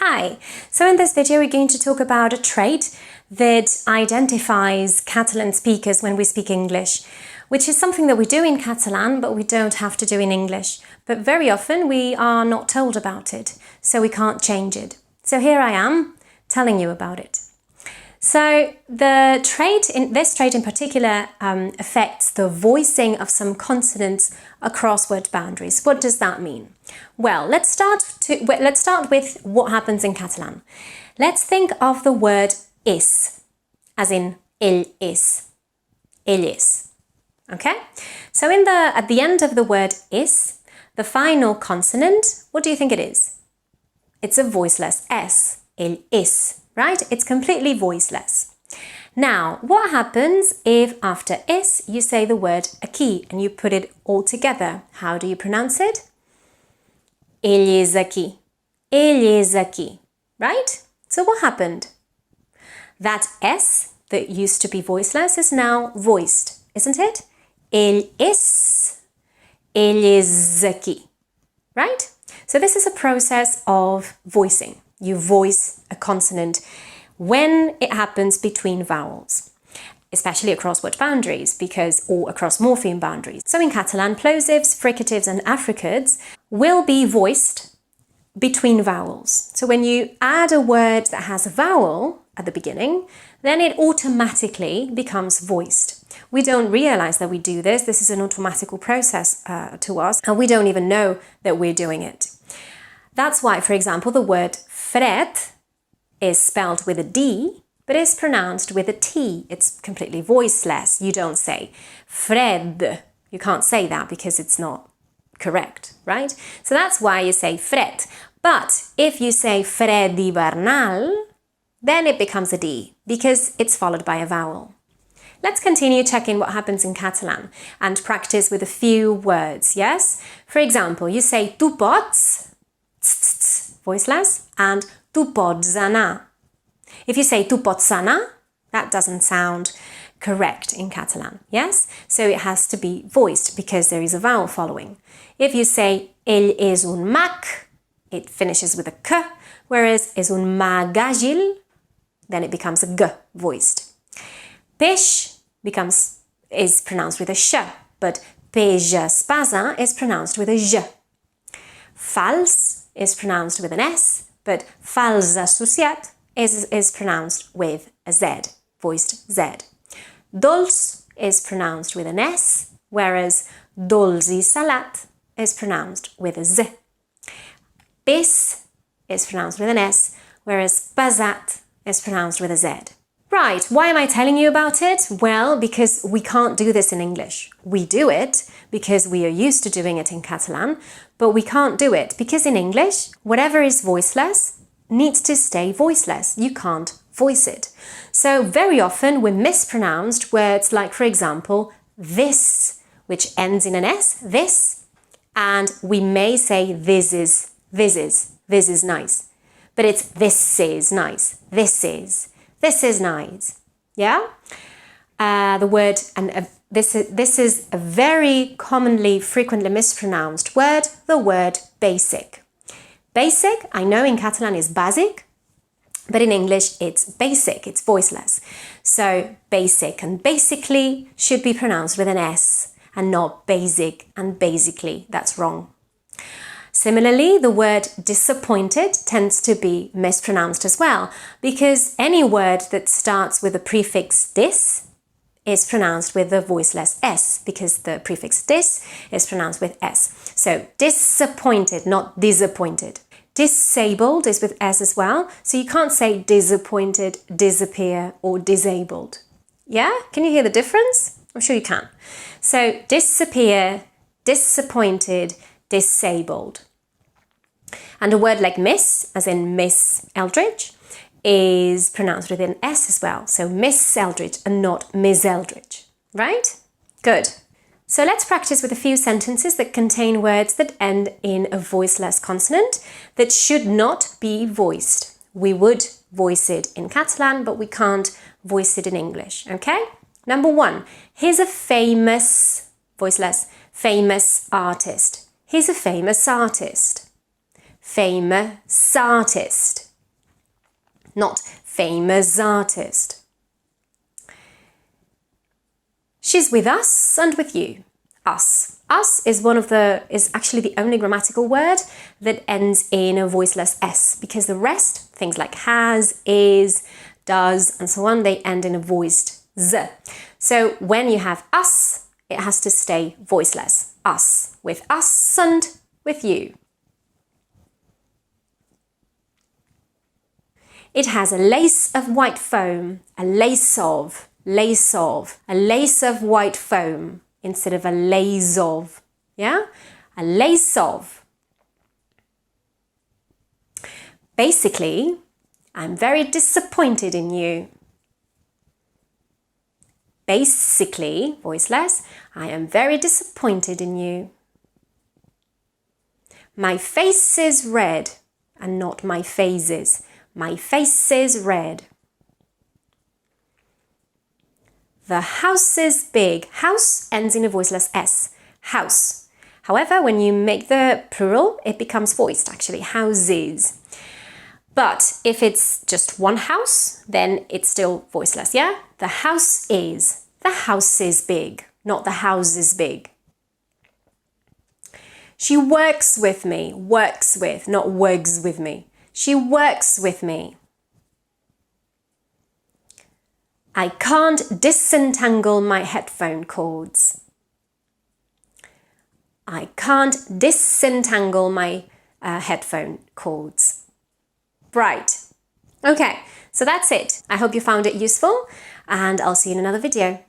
Hi! So in this video we're going to talk about a trait that identifies Catalan speakers when we speak English, which is something that we do in Catalan but we don't have to do in English. But very often we are not told about it, so we can't change it. So here I am telling you about it. So this trait in particular affects the voicing of some consonants across word boundaries. What does that mean? Well, let's start with what happens in Catalan. Let's think of the word is, as in ell és, ell és. Okay? So at the end of the word is, the final consonant, what do you think it is? It's a voiceless S, ell és. Right? It's completely voiceless. Now, what happens if after is you say the word aquí and you put it all together? How do you pronounce it? Ell és aquí. Ell és aquí. Right? So what happened? That S that used to be voiceless is now voiced, isn't it? Ell és. Ell és aquí. Right? So this is a process of voicing. You voice a consonant when it happens between vowels, especially across word boundaries or across morpheme boundaries. So in Catalan, plosives, fricatives and affricates will be voiced between vowels. So when you add a word that has a vowel at the beginning, then it automatically becomes voiced. We don't realize that we do this. This is an automatical process to us, and we don't even know that we're doing it. That's why, for example, the word fred is spelled with a D, but is pronounced with a T. It's completely voiceless. You don't say fred. You can't say that because it's not correct, right? So that's why you say fred. But if you say fred hivernal, then it becomes a D because it's followed by a vowel. Let's continue checking what happens in Catalan and practice with a few words, yes? For example, you say tu pots, voiceless, and tu pots anar. If you say tu pots anar, that doesn't sound correct in Catalan, yes? So it has to be voiced because there is a vowel following. If you say ell és un mag, it finishes with a k, whereas és un mag àgil, then it becomes a g, voiced. Peix is pronounced with a sh, but peix espasa is pronounced with a j. Fals is pronounced with an S, but fals associat is pronounced with a Z, voiced Z. Dolç is pronounced with an S, whereas dolç i salat is pronounced with a Z. Pes is pronounced with an S, whereas pesat is pronounced with a Z. Right, why am I telling you about it? Well, because we can't do this in English. We do it because we are used to doing it in Catalan, but we can't do it because in English, whatever is voiceless needs to stay voiceless. You can't voice it. So very often we mispronounce words like, for example, this, which ends in an S, this, and we may say this is nice. But it's this is nice, this is nice, yeah? The word, and this is a very frequently mispronounced word, the word basic. Basic, I know in Catalan is basic, but in English it's basic, it's voiceless. So basic and basically should be pronounced with an S and not basic and basically, that's wrong. Similarly, the word disappointed tends to be mispronounced as well because any word that starts with the prefix dis is pronounced with the voiceless S because the prefix dis is pronounced with S. So disappointed, not disappointed. Disabled is with S as well, so you can't say disappointed, disappear or disabled. Yeah? Can you hear the difference? I'm sure you can. So disappear, disappointed, disabled. And a word like miss, as in Miss Eldridge, is pronounced with an S as well. So Miss Eldridge and not Ms. Eldridge, right? Good. So let's practice with a few sentences that contain words that end in a voiceless consonant that should not be voiced. We would voice it in Catalan, but we can't voice it in English, okay? Number 1, he's a famous, voiceless, famous artist. He's a famous artist. Famous artist. not famous artist. She's with us and with you. Us. Us is actually the only grammatical word that ends in a voiceless S, because the rest, things like has, is, does, and so on, they end in a voiced Z. So when you have us, it has to stay voiceless. Us. With us and with you. It has a lace of white foam. A lace of white foam instead of a lace of. Yeah? A lace of. Basically, I'm very disappointed in you. Basically, voiceless, I am very disappointed in you. My face is red, and not my phases. My face is red. The house is big. House ends in a voiceless S. House. However, when you make the plural, it becomes voiced, actually. Houses. But if it's just one house, then it's still voiceless, yeah? The house is. The house is big, not the house is big. She works with me. Works with, not works with me. She works with me. I can't disentangle my headphone cords. I can't disentangle my headphone cords. Right. Okay, so that's it. I hope you found it useful, and I'll see you in another video.